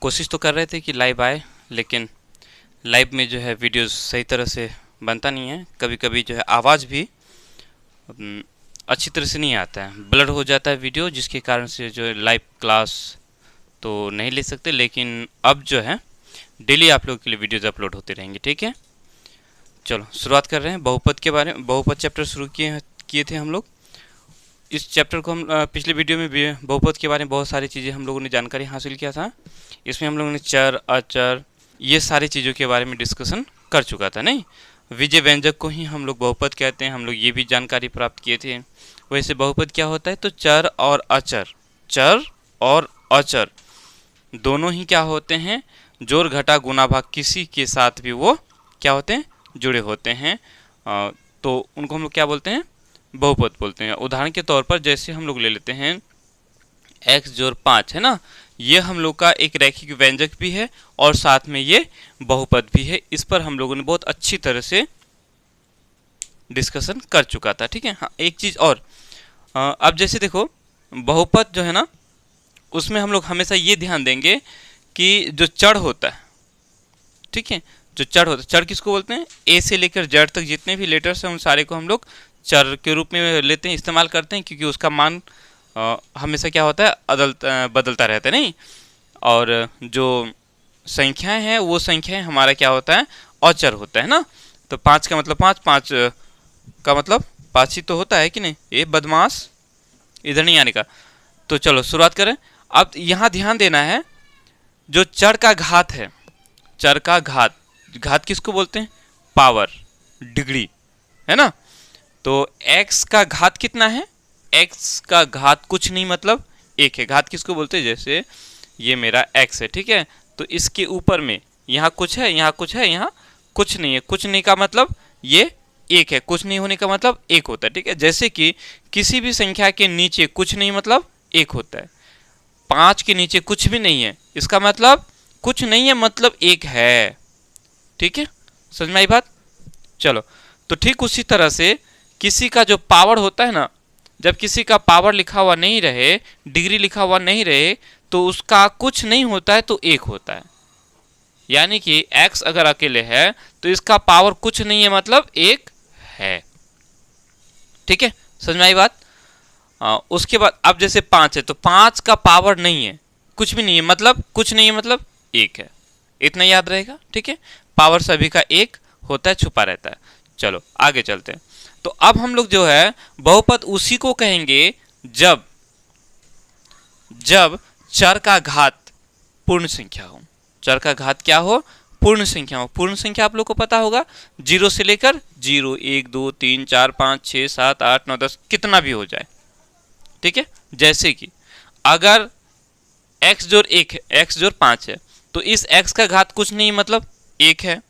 कोशिश तो कर रहे थे कि लाइव आए, लेकिन लाइव में जो है वीडियो सही तरह से बनता नहीं है। कभी कभी जो है आवाज़ भी अच्छी तरह से नहीं आता है, ब्लर हो जाता है वीडियो, जिसके कारण से जो है लाइव क्लास तो नहीं ले सकते। लेकिन अब जो है डेली आप लोगों के लिए वीडियोज़ अपलोड होते रहेंगे, ठीक है। चलो शुरुआत कर रहे हैं बहुपद के बारे में। बहुपद चैप्टर शुरू किए थे हम लोग। इस चैप्टर को हम पिछले वीडियो में भी बहुपद के बारे में बहुत सारी चीज़ें हम लोगों ने जानकारी हासिल किया था। इसमें हम लोगों ने चर, अचर, ये सारी चीज़ों के बारे में डिस्कशन कर चुका था। नहीं, विजय व्यंजक को ही हम लोग बहुपद कहते हैं, हम लोग ये भी जानकारी प्राप्त किए थे। वैसे बहुपद क्या होता है, तो चर और अचर दोनों ही क्या होते हैं, जोड़ घटा गुना भाग किसी के साथ भी वो क्या होते हैं, जुड़े होते हैं। तो उनको हम लोग क्या बोलते हैं, बहुपद बोलते हैं। उदाहरण के तौर पर जैसे हम लोग ले लेते हैं x जोड़ 5 है ना, ये हम लोग का एक रैखिक व्यंजक भी है और साथ में ये बहुपद भी है। इस पर हम लोगों ने बहुत अच्छी तरह से डिस्कशन कर चुका था, ठीक है। हाँ, एक चीज़ और, अब जैसे देखो बहुपद जो है ना, उसमें हम लोग हमेशा ये ध्यान देंगे कि जो चढ़ होता है, ठीक है, जो चढ़ होता है, चढ़ किसको बोलते हैं, ए से लेकर जेड तक जितने भी लेटर्स हैं उन सारे को हम लोग चर के रूप में लेते हैं, इस्तेमाल करते हैं, क्योंकि उसका मान हमेशा क्या होता है, बदलता रहता है। नहीं, और जो संख्याएं हैं वो संख्याएं हमारा क्या होता है, अचर होता है ना। तो 5 का मतलब 5, 5 का मतलब 5 ही तो होता है कि नहीं, ये बदमाश इधर नहीं आने का। तो चलो शुरुआत करें। अब यहाँ ध्यान देना है, जो चर का घात है, चर का घात किसको बोलते हैं, पावर, डिग्री, है ना। तो x का घात कितना है, x का घात कुछ नहीं मतलब 1 है। घात किसको बोलते हैं, जैसे ये मेरा x है, ठीक है, तो इसके ऊपर में यहाँ कुछ है, यहाँ कुछ है, यहाँ कुछ नहीं है। कुछ नहीं का मतलब ये 1 है, कुछ नहीं होने का मतलब 1 होता है, ठीक है। जैसे कि किसी भी संख्या के नीचे कुछ नहीं मतलब 1 होता है। 5 के नीचे कुछ भी नहीं है, इसका मतलब कुछ नहीं है मतलब 1 है, ठीक है। समझ में आई बात। चलो, तो ठीक उसी तरह से किसी का जो पावर होता है ना, जब किसी का पावर लिखा हुआ नहीं रहे, डिग्री लिखा हुआ नहीं रहे, तो उसका कुछ नहीं होता है तो 1 होता है। यानी कि x अगर अकेले है तो इसका पावर कुछ नहीं है मतलब 1 है, ठीक है। समझ में आई बात। उसके बाद अब जैसे 5 है, तो 5 का पावर नहीं है, कुछ भी नहीं है मतलब कुछ नहीं है मतलब 1 है। इतना याद रहेगा, ठीक है। पावर सभी का 1 होता है, छुपा रहता है। चलो आगे चलते हैं। तो अब हम लोग जो है बहुपद उसी को कहेंगे जब चर का घात पूर्ण संख्या हो। चर का घात क्या हो, पूर्ण संख्या हो। पूर्ण संख्या आप लोग को पता होगा, 0 से लेकर 0, 1, 2, 3, 4, 5, 6, 7, 8, 9, 10 कितना भी हो जाए, ठीक है। जैसे कि अगर x जोड़ 1 है, x जोड़ 5 है, तो इस x का घात कुछ नहीं मतलब 1 है,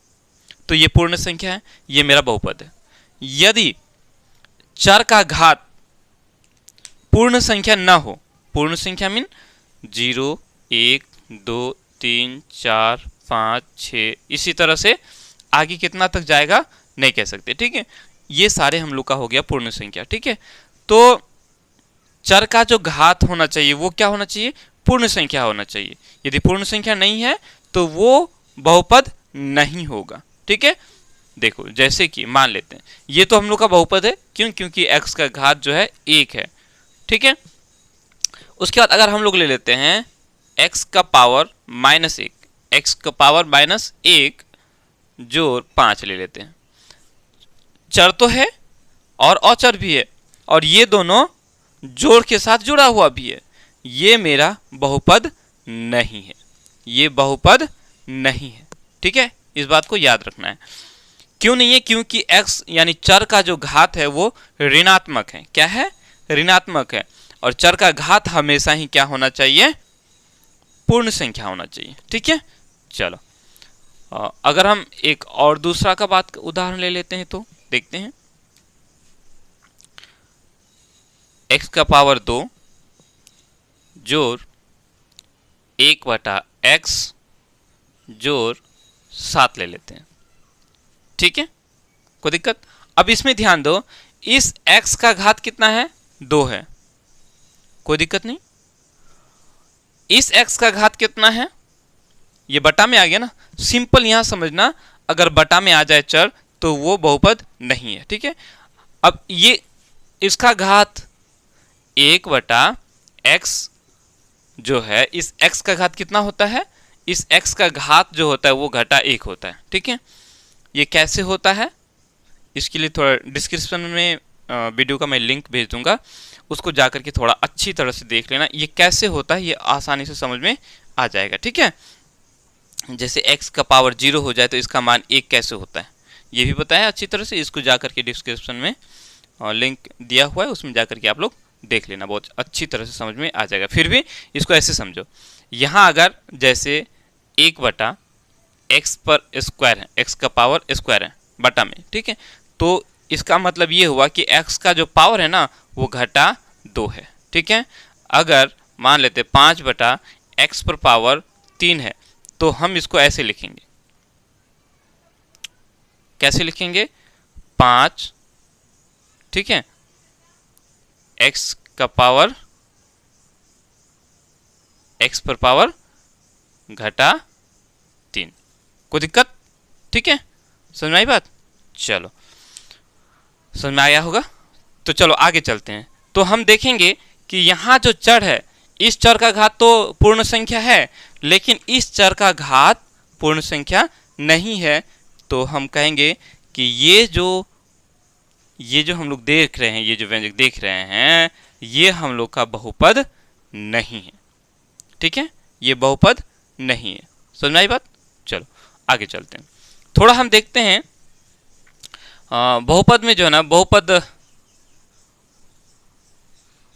तो ये पूर्ण संख्या है, ये मेरा बहुपद है। यदि चर का घात पूर्ण संख्या न हो, पूर्ण संख्या मीन 0, 1, 2, 3, 4, 5, 6, इसी तरह से आगे कितना तक जाएगा नहीं कह सकते, ठीक है। ये सारे हम लोग का हो गया पूर्ण संख्या, ठीक है। तो चर का जो घात होना चाहिए वो क्या होना चाहिए, पूर्ण संख्या होना चाहिए। यदि पूर्ण संख्या नहीं है तो वो बहुपद नहीं होगा, ठीक है। देखो जैसे कि मान लेते हैं ये तो हम लोग का बहुपद है, क्यों, क्योंकि x का घात जो है 1 है, ठीक है। उसके बाद अगर हम लोग ले लेते हैं x का पावर -1, x का पावर -1 जोड़ 5 ले लेते हैं। चर तो है और अचर भी है, और ये दोनों जोड़ के साथ जुड़ा हुआ भी है। ये मेरा बहुपद नहीं है, ये बहुपद नहीं है, ठीक है। इस बात को याद रखना है। क्यों नहीं है, क्योंकि x यानी चर का जो घात है वो ऋणात्मक है। क्या है, ऋणात्मक है। और चर का घात हमेशा ही क्या होना चाहिए, पूर्ण संख्या होना चाहिए, ठीक है। चलो अगर हम एक और दूसरा का बात उदाहरण ले लेते हैं तो देखते हैं। x का पावर 2 जोड़ 1/x जोड़ 7 ले लेते हैं, ठीक है, कोई दिक्कत। अब इसमें ध्यान दो, इस x का घात कितना है, 2 है, कोई दिक्कत नहीं। इस x का घात कितना है, ये बटा में आ गया ना, सिंपल यहाँ समझना, अगर बटा में आ जाए चर तो वो बहुपद नहीं है। ठीक है, अब ये इसका घात 1/x जो है, इस x का घात कितना होता है, इस x का घात जो होता है वो घटा 1 होता है। ठीक है, ये कैसे होता है इसके लिए थोड़ा डिस्क्रिप्शन में वीडियो का मैं लिंक भेज दूंगा, उसको जाकर के थोड़ा अच्छी तरह से देख लेना ये कैसे होता है, ये आसानी से समझ में आ जाएगा। ठीक है, जैसे x का पावर 0 हो जाए तो इसका मान 1 कैसे होता है ये भी बताया अच्छी तरह से, इसको जाकर के डिस्क्रिप्शन में लिंक दिया हुआ है, उसमें जाकर के आप लोग देख लेना, बहुत अच्छी तरह से समझ में आ जाएगा। फिर भी इसको ऐसे समझो, यहाँ अगर जैसे 1/x पर स्क्वायर है, x का पावर स्क्वायर है बटा में, ठीक है, तो इसका मतलब ये हुआ कि x का जो पावर है ना वो घटा 2 है। ठीक है, अगर मान लेते 5/x पर पावर 3 है तो हम इसको ऐसे लिखेंगे, कैसे लिखेंगे, 5, ठीक है, x का पावर x पर पावर घटा 3, कोई दिक्कत? ठीक है, समझ में आई बात? चलो, समझ में आया होगा, तो चलो आगे चलते हैं। तो हम देखेंगे कि यहाँ जो चर है, इस चर का घात तो पूर्ण संख्या है, लेकिन इस चर का घात पूर्ण संख्या नहीं है, तो हम कहेंगे कि ये जो हम लोग देख रहे हैं, ये जो व्यंजक देख रहे हैं, ये हम लोग का बहुपद नहीं है। ठीक है, ये बहुपद नहीं है। समझ में आई बात? चलो आगे चलते हैं, थोड़ा हम देखते हैं बहुपद में जो है ना,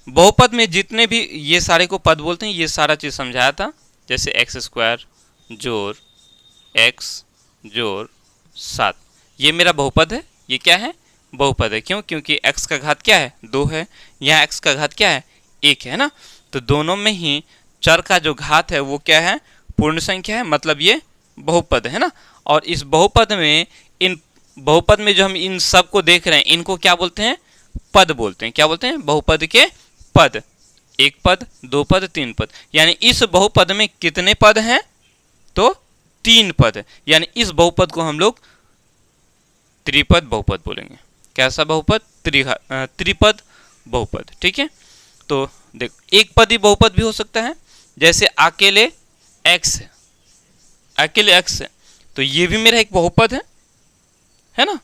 बहुपद में जितने भी ये सारे को पद बोलते हैं, ये सारा चीज समझाया था, जैसे x² जोड़ x जोड़ 7, ये मेरा बहुपद है। ये क्या है? बहुपद है। क्यों? क्योंकि x का घात क्या है? 2 है, यहाँ x का घात क्या है? 1 है ना, तो दोनों में ही चर का जो घात है वो क्या है? पूर्ण संख्या है, मतलब ये बहुपद है ना। और इस बहुपद में, इन बहुपद में जो हम इन सब को देख रहे हैं, इनको क्या बोलते हैं? पद बोलते हैं। क्या बोलते हैं? बहुपद के पद, 1 पद, 2 पद, 3 पद। यानी इस बहुपद में कितने पद हैं? तो 3 पद है। यानी इस बहुपद को हम लोग त्रिपद बहुपद बोलेंगे। कैसा बहुपद? त्रिपद बहुपद। ठीक है, तो देख, एक पदी बहुपद भी हो सकता है, जैसे अकेले x है, अकेले x है, तो ये भी मेरा एक बहुपद है ना।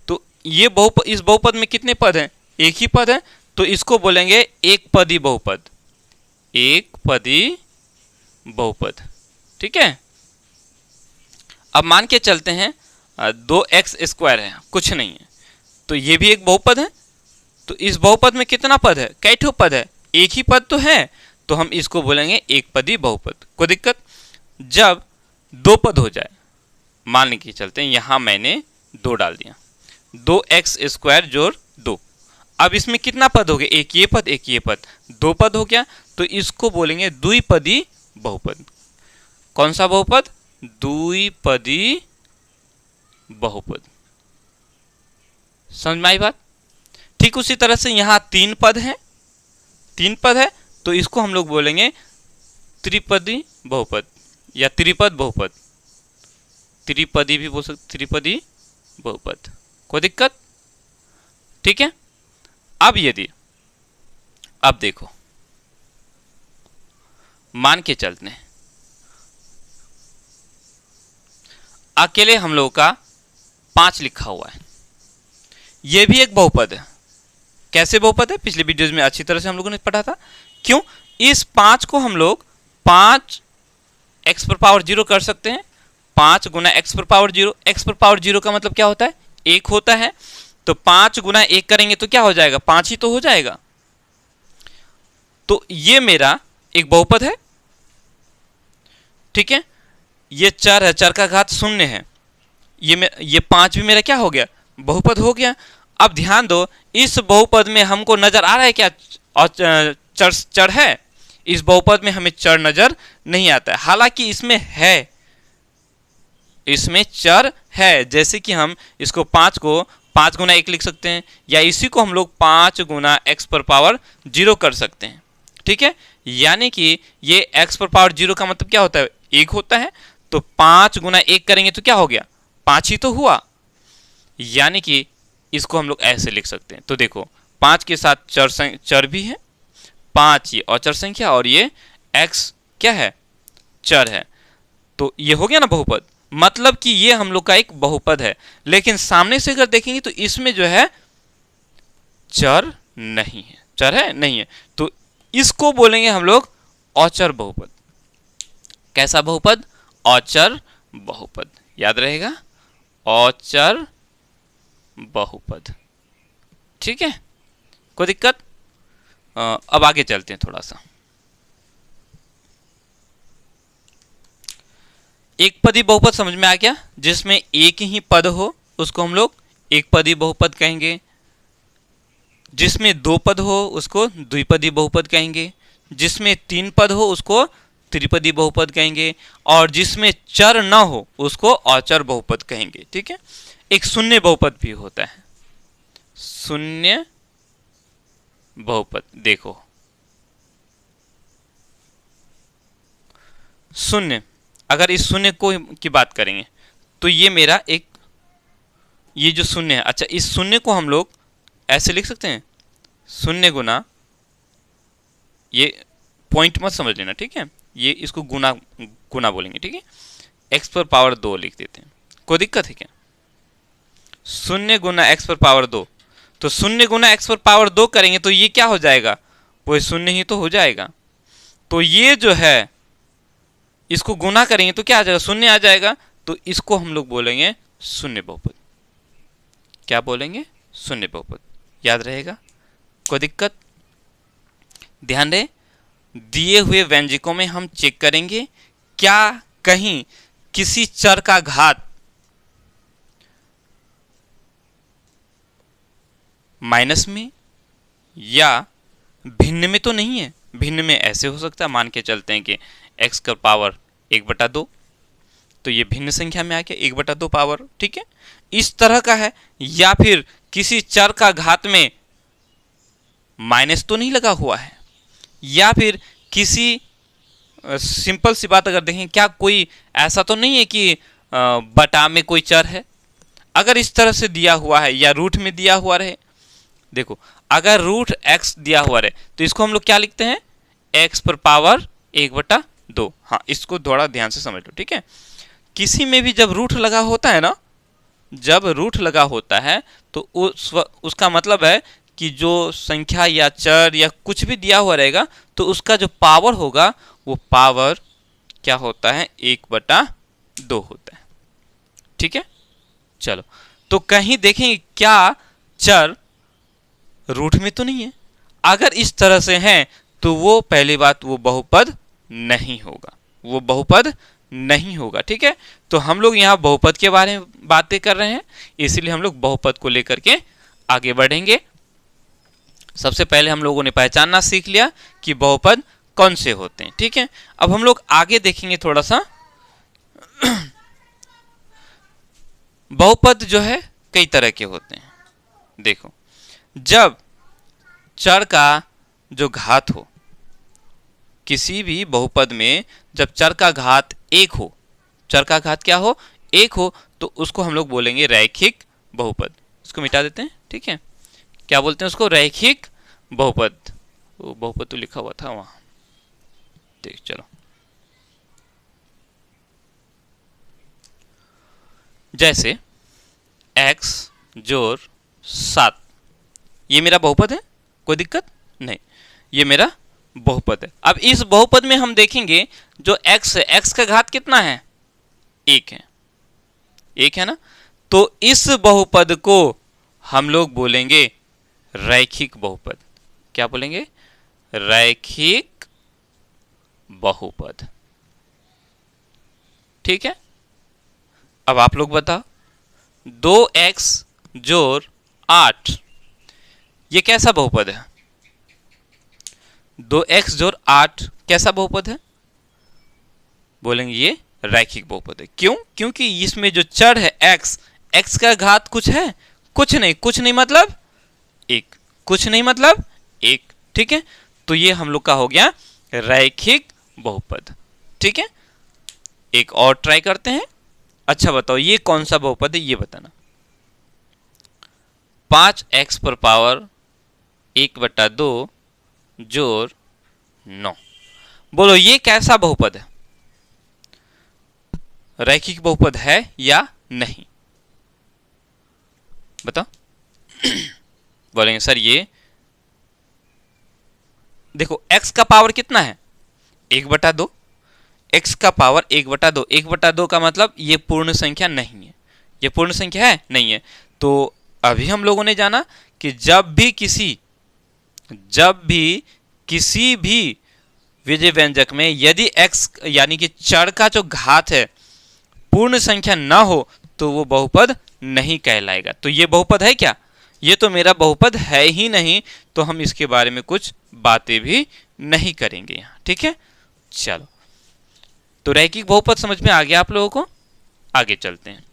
तो ये बहुपद, इस बहुपद में कितने पद हैं? एक ही पद है, तो इसको बोलेंगे एक पदी बहुपद, एक पदी बहुपद। ठीक है, अब मान के चलते हैं 2x² है, कुछ नहीं है, तो ये भी एक बहुपद है। तो इस बहुपद में कितना पद है? कई ठो पद है? एक ही पद तो है, तो हम इसको बोलेंगे एक पदी बहुपद। कोई दिक्कत? जब 2 पद हो जाए, मान के चलते हैं यहाँ मैंने 2 डाल दिया, 2x² जोड़ 2, अब इसमें कितना पद हो गया? एक ये पद, एक ये पद, 2 पद हो गया, तो इसको बोलेंगे द्विपदी बहुपद। कौन सा बहुपद? द्विपदी बहुपद। समझ में आई बात? ठीक उसी तरह से यहाँ 3 पद हैं, 3 पद है, तो इसको हम लोग बोलेंगे त्रिपदी बहुपद या त्रिपद बहुपद, त्रिपदी भी बोल सकते, त्रिपदी बहुपद। कोई दिक्कत? ठीक है, अब यदि, अब देखो, मान के चलते हैं अकेले हम लोगों का 5 लिखा हुआ है, यह भी एक बहुपद है। कैसे बहुपद है? पिछले वीडियोज में अच्छी तरह से हम लोगों ने पढ़ा था। क्यों? इस 5 को हम लोग 5x पर पावर 0 कर सकते हैं, 5 गुना x पर पावर 0। x पर पावर 0 का मतलब क्या होता है? 1 होता है, तो 5 गुना 1 करेंगे तो क्या हो जाएगा? 5 ही तो हो जाएगा। तो ये मेरा एक बहुपद है। ठीक है, ये चर है, चर का घात 0 है, ये 5 भी मेरा क्या हो गया? बहुपद हो गया। अब ध्यान दो, इस बहुपद में हमको नजर आ रहा है क्या चर है? इस बहुपद में हमें चर नजर नहीं आता है, हालांकि इसमें है, इसमें चर है। जैसे कि हम इसको 5 को 5 गुना 1 लिख सकते हैं, या इसी को हम लोग 5 गुना x पर पावर 0 कर सकते हैं। ठीक है, यानी कि ये x पर पावर 0 का मतलब क्या होता है? 1 होता है, तो 5 गुना 1 करेंगे तो क्या हो गया, 5 ही तो हुआ। यानी कि इसको हम लोग ऐसे लिख सकते हैं। तो देखो 5 के साथ चर भी है, 5 ये अचर संख्या और ये x क्या है, चर है। तो ये हो गया ना बहुपद, मतलब कि ये हम लोग का एक बहुपद है। लेकिन सामने से अगर देखेंगे तो इसमें जो है चर नहीं है, चर है नहीं है, तो इसको बोलेंगे हम लोग अचर बहुपद। कैसा बहुपद, अचर बहुपद, याद रहेगा, अचर बहुपद। ठीक है, कोई दिक्कत। अब आगे चलते हैं थोड़ा सा। एक पदी बहुपद समझ में आ गया, जिसमें एक ही पद हो उसको हम लोग एक पदी बहुपद कहेंगे, जिसमें 2 पद हो उसको द्विपदी बहुपद कहेंगे, जिसमें 3 पद हो उसको त्रिपदी बहुपद कहेंगे, और जिसमें चर न हो उसको अचर बहुपद कहेंगे। ठीक है, एक शून्य बहुपद भी होता है, शून्य बहुपद। देखो शून्य, अगर इस शून्य को की बात करेंगे तो ये मेरा एक, ये जो शून्य है, अच्छा इस शून्य को हम लोग ऐसे लिख सकते हैं, शून्य गुना, ये पॉइंट मत समझ लेना, ठीक है, ये इसको गुना गुना बोलेंगे। ठीक है, x पर पावर 2 लिख देते हैं, कोई दिक्कत है क्या। शून्य गुना x पर पावर 2, तो शून्य गुना x पर पावर 2 करेंगे तो ये क्या हो जाएगा, वो शून्य ही तो हो जाएगा। तो ये जो है इसको गुना करेंगे तो क्या आ जाएगा, शून्य आ जाएगा। तो इसको हम लोग बोलेंगे शून्य बहुपद। क्या बोलेंगे, शून्य बहुपद, याद रहेगा, कोई दिक्कत। ध्यान दें, दिए हुए व्यंजकों में हम चेक करेंगे क्या कहीं किसी चर का घात माइनस में या भिन्न में तो नहीं है। भिन्न में ऐसे हो सकता है, मान के चलते हैं कि x का पावर 1/2, तो ये भिन्न संख्या में आ गया 1/2 पावर। ठीक है, इस तरह का है। या फिर किसी चर का घात में माइनस तो नहीं लगा हुआ है, या फिर किसी सिंपल सी बात अगर देखें, क्या कोई ऐसा तो नहीं है कि बटा में कोई चर है। अगर इस तरह से दिया हुआ है या रूट में दिया हुआ रहे, देखो अगर रूट x दिया हुआ रहे तो इसको हम लोग क्या लिखते हैं, x पर पावर 1/2। हाँ, इसको थोड़ा ध्यान से समझ लो। ठीक है, किसी में भी जब रूट लगा होता है ना, जब रूट लगा होता है तो उसका मतलब है कि जो संख्या या चर या कुछ भी दिया हुआ रहेगा तो उसका जो पावर होगा वो पावर क्या होता है, 1/2 होता है। ठीक है, चलो तो कहीं देखें क्या चर रूट में तो नहीं है। अगर इस तरह से है तो वो पहली बात वो बहुपद नहीं होगा, वो बहुपद नहीं होगा। ठीक है, तो हम लोग यहाँ बहुपद के बारे में बातें कर रहे हैं, इसलिए हम लोग बहुपद को लेकर के आगे बढ़ेंगे। सबसे पहले हम लोगों ने पहचानना सीख लिया कि बहुपद कौन से होते हैं। ठीक है, अब हम लोग आगे देखेंगे थोड़ा सा। बहुपद जो है कई तरह के होते हैं। देखो, जब चर का जो घात हो, किसी भी बहुपद में जब चर का घात 1 हो, चर का घात क्या हो, 1 हो, तो उसको हम लोग बोलेंगे रैखिक बहुपद। इसको मिटा देते हैं। ठीक है, क्या बोलते हैं उसको, रैखिक बहुपद। वो बहुपद तो लिखा हुआ था वहां, देख चलो। जैसे x जोड़ 7, ये मेरा बहुपद है, कोई दिक्कत नहीं, ये मेरा बहुपद है। अब इस बहुपद में हम देखेंगे जो x है, x का घात कितना है, 1 है, 1 है ना। तो इस बहुपद को हम लोग बोलेंगे रैखिक बहुपद। क्या बोलेंगे, रैखिक बहुपद। ठीक है, अब आप लोग बताओ, 2x जोड़ 8 ये कैसा बहुपद है, 2x जोड़ 8 कैसा बहुपद है, बोलेंगे ये रैखिक बहुपद है। क्यों, क्योंकि इसमें जो चर है x का घात कुछ है, कुछ नहीं, कुछ नहीं मतलब 1, कुछ नहीं मतलब 1। ठीक है, तो ये हम लोग का हो गया रैखिक बहुपद। ठीक है, एक और ट्राई करते हैं। अच्छा बताओ ये कौन सा बहुपद है, ये बताना। 5x पर पावर 1/2 जोड़ 9, बोलो ये कैसा बहुपद है, रैखिक बहुपद है या नहीं, बताओ। बोलेंगे सर ये देखो x का पावर कितना है, 1/2, x का पावर 1/2, 1/2 का मतलब ये पूर्ण संख्या नहीं है, ये पूर्ण संख्या है नहीं है। तो अभी हम लोगों ने जाना कि जब भी किसी भी विजय व्यंजक में यदि x यानी कि चर का जो घात है पूर्ण संख्या ना हो तो वो बहुपद नहीं कहलाएगा। तो ये बहुपद है क्या, ये तो मेरा बहुपद है ही नहीं, तो हम इसके बारे में कुछ बातें भी नहीं करेंगे यहाँ, ठीक है। चलो तो रैखिक बहुपद समझ में आ गया आप लोगों को, आगे चलते हैं।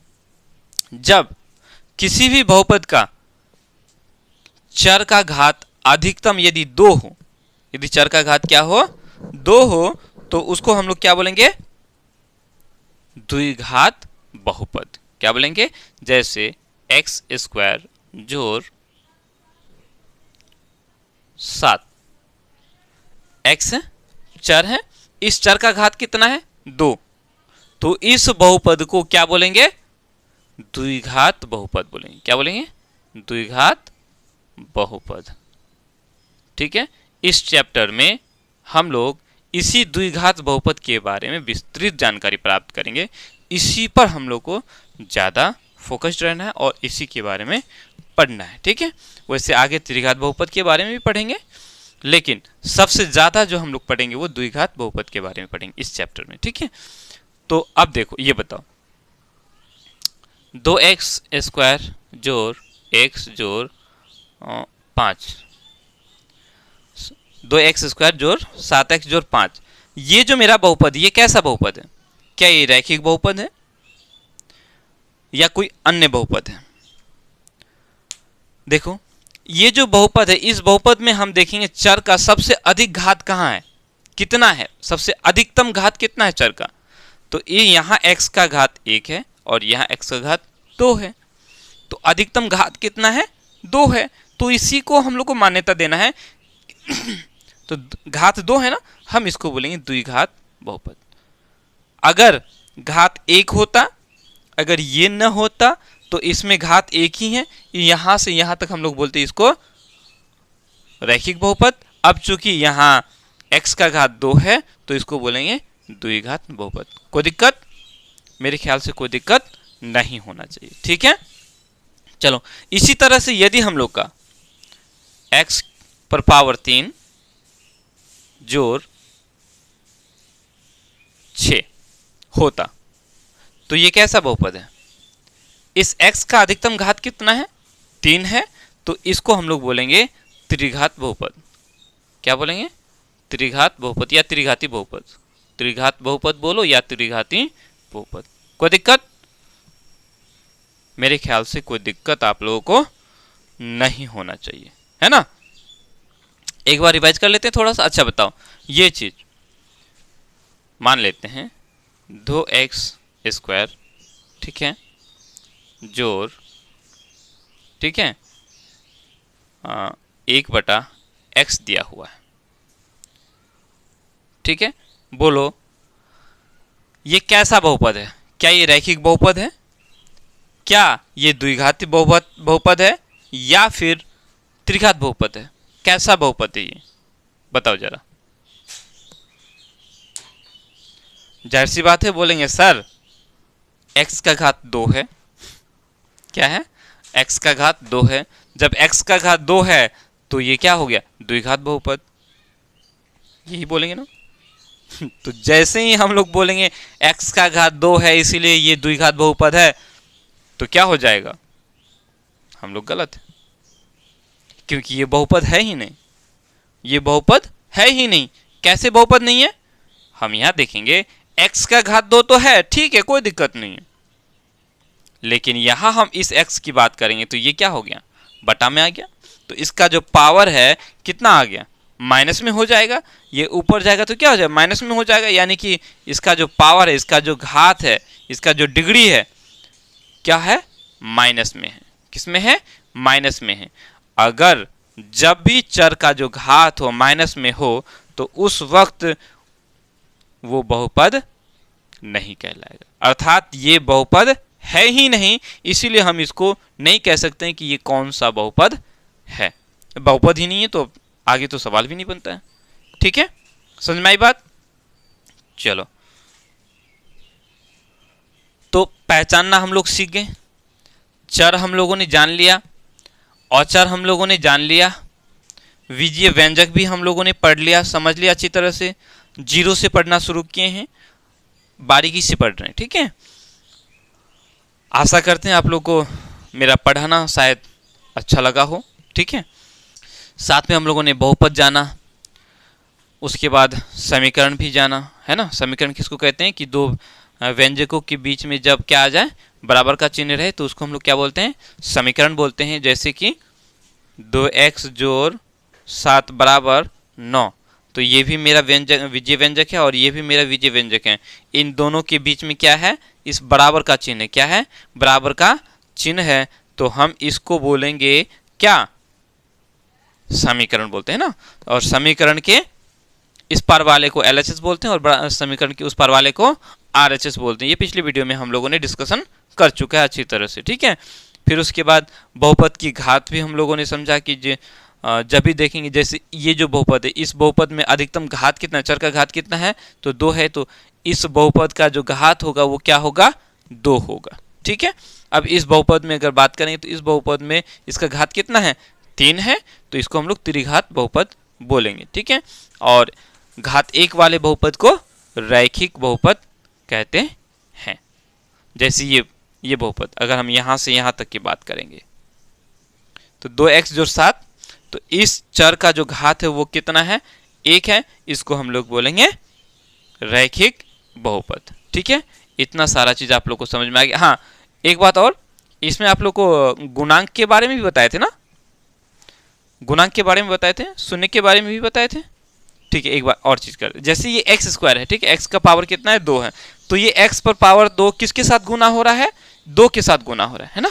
जब किसी भी बहुपद का चर का घात अधिकतम यदि 2 हो, यदि चर का घात क्या हो, 2 हो, तो उसको हम लोग क्या बोलेंगे, द्विघात बहुपद। क्या बोलेंगे, जैसे x² जोड़ 7, x चर है, इस चर का घात कितना है 2, तो इस बहुपद को क्या बोलेंगे, द्विघात बहुपद बोलेंगे। क्या बोलेंगे, द्विघात बहुपद। ठीक है, इस चैप्टर में हम लोग इसी द्विघात बहुपद के बारे में विस्तृत जानकारी प्राप्त करेंगे। इसी पर हम लोग को ज़्यादा फोकस्ड रहना है और इसी के बारे में पढ़ना है। ठीक है, वैसे आगे त्रिघात बहुपद के बारे में भी पढ़ेंगे, लेकिन सबसे ज़्यादा जो हम लोग पढ़ेंगे वो द्विघात बहुपद के बारे में पढ़ेंगे इस चैप्टर में। ठीक है, तो अब देखो ये बताओ, 2x² जोड़ x जोड़ 5, 2x² जोड़ 7x जोड़ 5, ये जो मेरा बहुपद, ये कैसा बहुपद है, क्या ये रैखिक बहुपद है या कोई अन्य बहुपद है। देखो ये जो बहुपद है, इस बहुपद में हम देखेंगे चर का सबसे अधिक घात कहाँ है, कितना है, सबसे अधिकतम घात कितना है चर का, तो ये यहाँ x का घात 1 है और यहाँ x का घात 2 है, तो अधिकतम घात कितना है 2 है, तो इसी को हम लोग को मान्यता देना है। तो घात 2 है ना, हम इसको बोलेंगे द्विघात बहुपद। अगर घात 1 होता, अगर ये न होता तो इसमें घात 1 ही है, यहां से यहां तक हम लोग बोलते इसको रैखिक बहुपद। अब चूंकि यहाँ x का घात 2 है तो इसको बोलेंगे द्विघात बहुपद। कोई दिक्कत, मेरे ख्याल से कोई दिक्कत नहीं होना चाहिए। ठीक है, चलो इसी तरह से यदि हम लोग का x पर पावर 3 जोड़ 6 होता तो ये कैसा बहुपद है, इस x का अधिकतम घात कितना है 3 है, तो इसको हम लोग बोलेंगे त्रिघात बहुपद। क्या बोलेंगे, त्रिघात बहुपद या त्रिघाती बहुपद। त्रिघात बहुपद बोलो या त्रिघाती बहुपद। कोई दिक्कत, मेरे ख्याल से कोई दिक्कत आप लोगों को नहीं होना चाहिए, है ना। एक बार रिवाइज कर लेते हैं थोड़ा सा। अच्छा बताओ, ये चीज मान लेते हैं 2x², ठीक है, जोड़, ठीक है, 1/x दिया हुआ है। ठीक है, बोलो ये कैसा बहुपद है, क्या ये रैखिक बहुपद है, क्या ये द्विघाती बहुपद है या फिर त्रिघात बहुपद है, कैसा बहुपद है ये, बताओ जरा। जाहिर सी बात है बोलेंगे सर x का घात 2 है, क्या है, x का घात 2 है, जब x का घात 2 है तो ये क्या हो गया, द्विघात बहुपद, यही बोलेंगे ना। तो जैसे ही हम लोग बोलेंगे x का घात 2 है इसीलिए ये द्विघात बहुपद है, तो क्या हो जाएगा, हम लोग गलत है, क्योंकि ये बहुपद है ही नहीं, ये बहुपद है ही नहीं। कैसे बहुपद नहीं है, हम यहां देखेंगे x का घात 2 तो है, ठीक है, कोई दिक्कत नहीं है, लेकिन यहां हम इस x की बात करेंगे तो ये क्या हो गया, बटा में आ गया, तो इसका जो पावर है कितना आ गया माइनस में हो जाएगा, ये ऊपर जाएगा तो क्या हो जाएगा, माइनस में हो जाएगा, यानी कि इसका जो पावर है, इसका जो घात है, इसका जो डिग्री है, क्या है, माइनस में है। किस में है, माइनस में है। अगर जब भी चर का जो घात हो माइनस में हो तो उस वक्त वो बहुपद नहीं कहलाएगा, अर्थात ये बहुपद है ही नहीं, इसीलिए हम इसको नहीं कह सकते हैं कि ये कौन सा बहुपद है। बहुपद ही नहीं है तो आगे तो सवाल भी नहीं बनता है। ठीक है, समझ में आई बात। चलो, तो पहचानना हम लोग सीख गए, चर हम लोगों ने जान लिया, औचर हम लोगों ने जान लिया, विजीय व्यंजक भी हम लोगों ने पढ़ लिया, समझ लिया अच्छी तरह से, जीरो से पढ़ना शुरू किए हैं, बारीकी से पढ़ रहे हैं। ठीक है, आशा करते हैं आप लोग को मेरा पढ़ाना शायद अच्छा लगा हो। ठीक है, साथ में हम लोगों ने बहुपद जाना, उसके बाद समीकरण भी जाना, है ना। समीकरण किसको कहते हैं कि दो व्यंजकों के बीच में जब क्या आ जाए, बराबर का चिन्ह रहे, तो उसको हम लोग क्या बोलते हैं, समीकरण बोलते हैं। जैसे कि 2x जोड़ 7 बराबर 9, तो ये भी मेरा व्यंजक विजय व्यंजक है और ये भी मेरा विजय व्यंजक है। इन दोनों के बीच में क्या है, इस बराबर का चिन्ह है। क्या है, बराबर का चिन्ह है, तो हम इसको बोलेंगे क्या, समीकरण बोलते हैं ना। और समीकरण के इस पार वाले को LHS बोलते हैं और समीकरण के उस पार वाले को RHS बोलते हैं। ये पिछली वीडियो में हम लोगों ने डिस्कशन कर चुका है अच्छी तरह से। ठीक है, फिर उसके बाद बहुपद की घात भी हम लोगों ने समझा कि जब भी देखेंगे, जैसे ये जो बहुपद है, इस बहुपद में अधिकतम घात कितना, चर का घात कितना है, तो 2 है, तो इस बहुपद का जो घात होगा वो क्या होगा, 2 होगा। ठीक है, अब इस बहुपद में अगर बात करें तो इस बहुपद में इसका घात कितना है, 3 है, तो इसको हम लोग त्रिघात बहुपद बोलेंगे। ठीक है, और घात 1 वाले बहुपद को रैखिक बहुपद कहते हैं। जैसे ये बहुपद, अगर हम यहाँ से यहाँ तक की बात करेंगे तो 2x जोड़ 7, तो इस चर का जो घात है वो कितना है, 1 है, इसको हम लोग बोलेंगे रैखिक बहुपद। ठीक है, इतना सारा चीज आप लोग को समझ में आ गया। हाँ, एक बात और, इसमें आप लोग को गुणांक के बारे में भी बताए थे ना, गुणांक के बारे में बताए थे, शून्य के बारे में भी बताए थे। ठीक है, एक बार और चीज कर, जैसे ये एक्स स्क्वायर है, ठीक है, एक्स का पावर कितना है, 2 है, तो ये एक्स पर पावर 2 किसके साथ गुना हो रहा है, 2 के साथ गुना हो रहा है ना,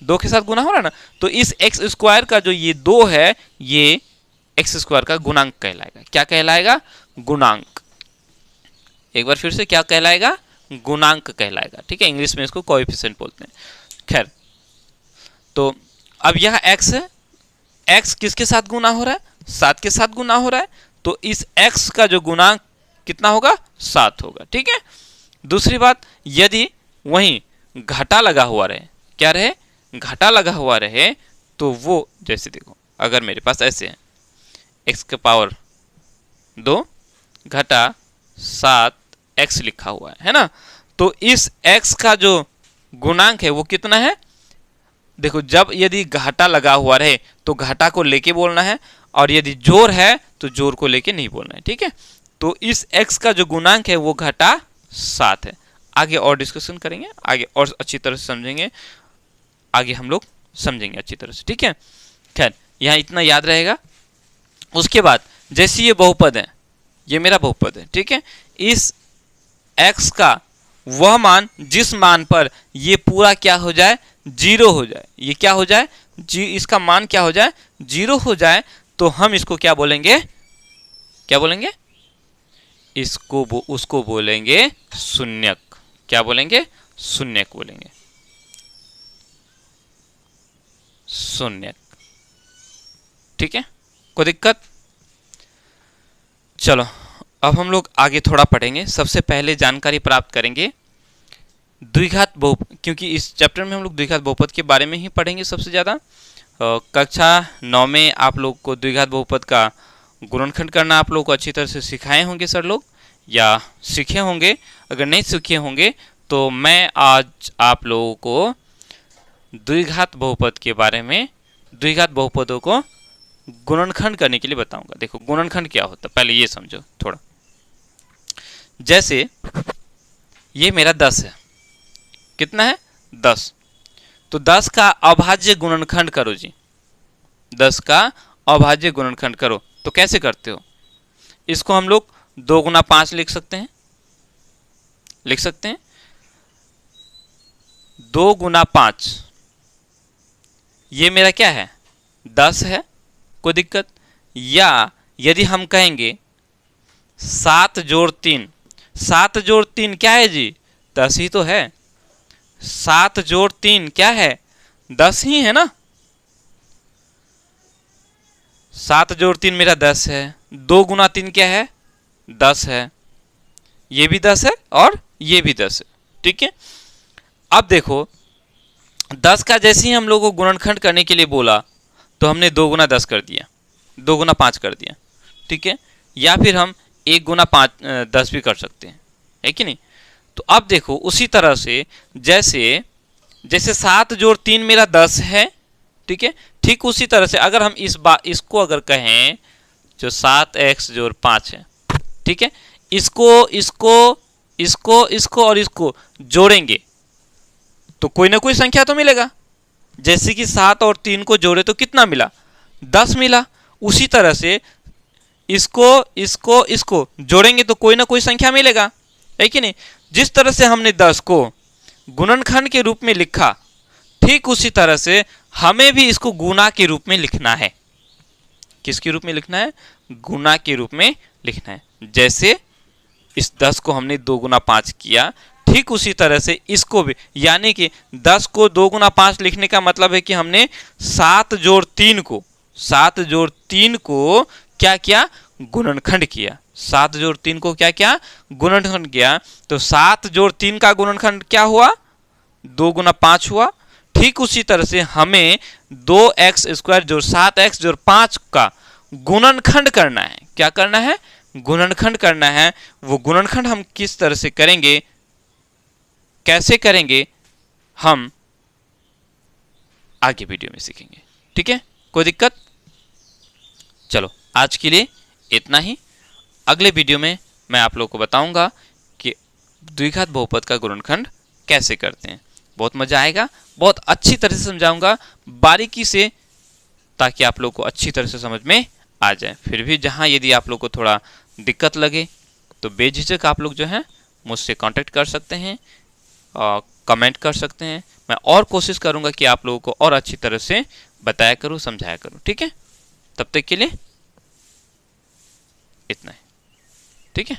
2 के साथ गुना हो रहा है ना, तो इस एक्स स्क्वायर का जो ये 2 है, ये एक्स स्क्वायर का गुणांक कहलाएगा। क्या कहलाएगा, गुणांक। एक बार फिर से क्या कहलाएगा, गुणांक कहलाएगा। ठीक है, इंग्लिश में इसको कोएफिशिएंट बोलते हैं। खैर, तो अब यह एक्स है, एक्स किसके साथ गुना हो रहा है, 7 के साथ गुना हो रहा है, तो इस x का जो गुणांक कितना होगा, 7 होगा। ठीक है, दूसरी बात, यदि वहीं घटा लगा हुआ रहे, क्या रहे, घटा लगा हुआ रहे, तो वो, जैसे देखो, अगर मेरे पास ऐसे है x का पावर 2 घटा 7x लिखा हुआ है ना, तो इस x का जो गुणांक है वो कितना है, देखो, जब यदि घाटा लगा हुआ रहे तो घाटा को लेके बोलना है, और यदि जोड़ है तो जोड़ को लेके नहीं बोलना है। ठीक है, तो इस x का जो गुणांक है वो घटा 7 है। आगे और डिस्कशन करेंगे, आगे और अच्छी तरह से समझेंगे, आगे हम लोग समझेंगे अच्छी तरह से। ठीक है, खैर यहाँ इतना याद रहेगा। उसके बाद जैसे ये बहुपद है, ये मेरा बहुपद है, ठीक है, इस x का वह मान जिस मान पर ये पूरा क्या हो जाए, 0 हो जाए, ये क्या हो जाए, इसका मान क्या हो जाए, 0 हो जाए, तो हम इसको क्या बोलेंगे, क्या बोलेंगे, इसको उसको बोलेंगे शून्यक। क्या बोलेंगे, शून्यक बोलेंगे, शून्यक। ठीक है, कोई दिक्कत। चलो, अब हम लोग आगे थोड़ा पढ़ेंगे। सबसे पहले जानकारी प्राप्त करेंगे द्विघात बहुपद, क्योंकि इस चैप्टर में हम लोग द्विघात बहुपद के बारे में ही पढ़ेंगे सबसे ज़्यादा। कक्षा 9 में आप लोग को द्विघात बहुपद का गुणनखंड करना आप लोग को अच्छी तरह से सिखाए होंगे सर लोग, या सीखे होंगे। अगर नहीं सीखे होंगे तो मैं आज आप लोगों को द्विघात बहुपद के बारे में, द्विघात बहुपदों को गुणनखंड करने के लिए बताऊंगा। देखो, गुणनखंड क्या होता है पहले ये समझो थोड़ा। जैसे ये मेरा 10 है, कितना है, 10, तो 10 का अभाज्य गुणनखंड करो जी, 10 का अभाज्य गुणनखंड करो, तो कैसे करते हो? इसको हम लोग 2 गुना 5 लिख सकते हैं, 2 गुना 5, ये मेरा क्या है 10 है, कोई दिक्कत। या यदि हम कहेंगे 7 जोड़ 3, 7 जोड़ 3 क्या है जी 10 ही तो है, 7 जोड़ 3 क्या है 10 ही है ना, 7 जोड़ 3 मेरा 10 है, 2 गुना 3 क्या है 10 है, ये भी 10 है और ये भी 10 है, ठीक है। अब देखो 10 का जैसे ही हम लोग को गुणनखंड करने के लिए बोला तो हमने 2 गुना 10 कर दिया, 2 गुना 5 कर दिया, ठीक है। या फिर हम 1 गुना 10 भी कर सकते हैं, है कि नहीं। तो अब देखो उसी तरह से जैसे 7 जोड़ 3 मेरा 10 है, ठीक है, ठीक उसी तरह से अगर हम इसको अगर कहें जो 7x जोड़ 5 है, ठीक है, इसको और इसको जोड़ेंगे तो कोई ना कोई संख्या तो मिलेगा। जैसे कि 7 और 3 को जोड़े तो कितना मिला 10 मिला, उसी तरह से इसको जोड़ेंगे तो कोई ना कोई संख्या मिलेगा, है कि नहीं। जिस तरह से हमने 10 को गुणनखंड के रूप में लिखा, ठीक उसी तरह से हमें भी इसको गुणा के रूप में लिखना है। किसके रूप में लिखना है? गुणा के रूप में लिखना है। जैसे इस 10 को हमने 2 गुना 5 किया, ठीक उसी तरह से इसको भी, यानी कि 10 को 2 गुना 5 लिखने का मतलब है कि हमने 7 जोड़ 3 को क्या किया गुणनखंड किया, 7 जोड़ 3 को क्या किया गुणनखंड किया। तो 7 जोड़ 3 का गुणनखंड क्या हुआ 2 गुना 5 हुआ। ठीक उसी तरह से हमें 2x² जोड़ 7x जोड़ 5 का गुणनखंड करना है। क्या करना है? गुणनखंड करना है। वो गुणनखंड हम किस तरह से करेंगे, कैसे करेंगे, हम आगे वीडियो में सीखेंगे। ठीक है, कोई दिक्कत? चलो आज के लिए इतना ही। अगले वीडियो में मैं आप लोगों को बताऊंगा कि द्विघात बहुपद का गुणनखंड कैसे करते हैं। बहुत मजा आएगा, बहुत अच्छी तरह से समझाऊंगा बारीकी से, ताकि आप लोग को अच्छी तरह से समझ में आ जाए। फिर भी जहां यदि आप लोग को थोड़ा दिक्कत लगे तो बेझिझक आप लोग जो है मुझसे कांटेक्ट कर सकते हैं, कमेंट कर सकते हैं। मैं और कोशिश करूंगा कि आप लोगों को और अच्छी तरह से बताया करूं, समझाया करूं। ठीक है, तब तक के लिए इतना ही। ठीक है।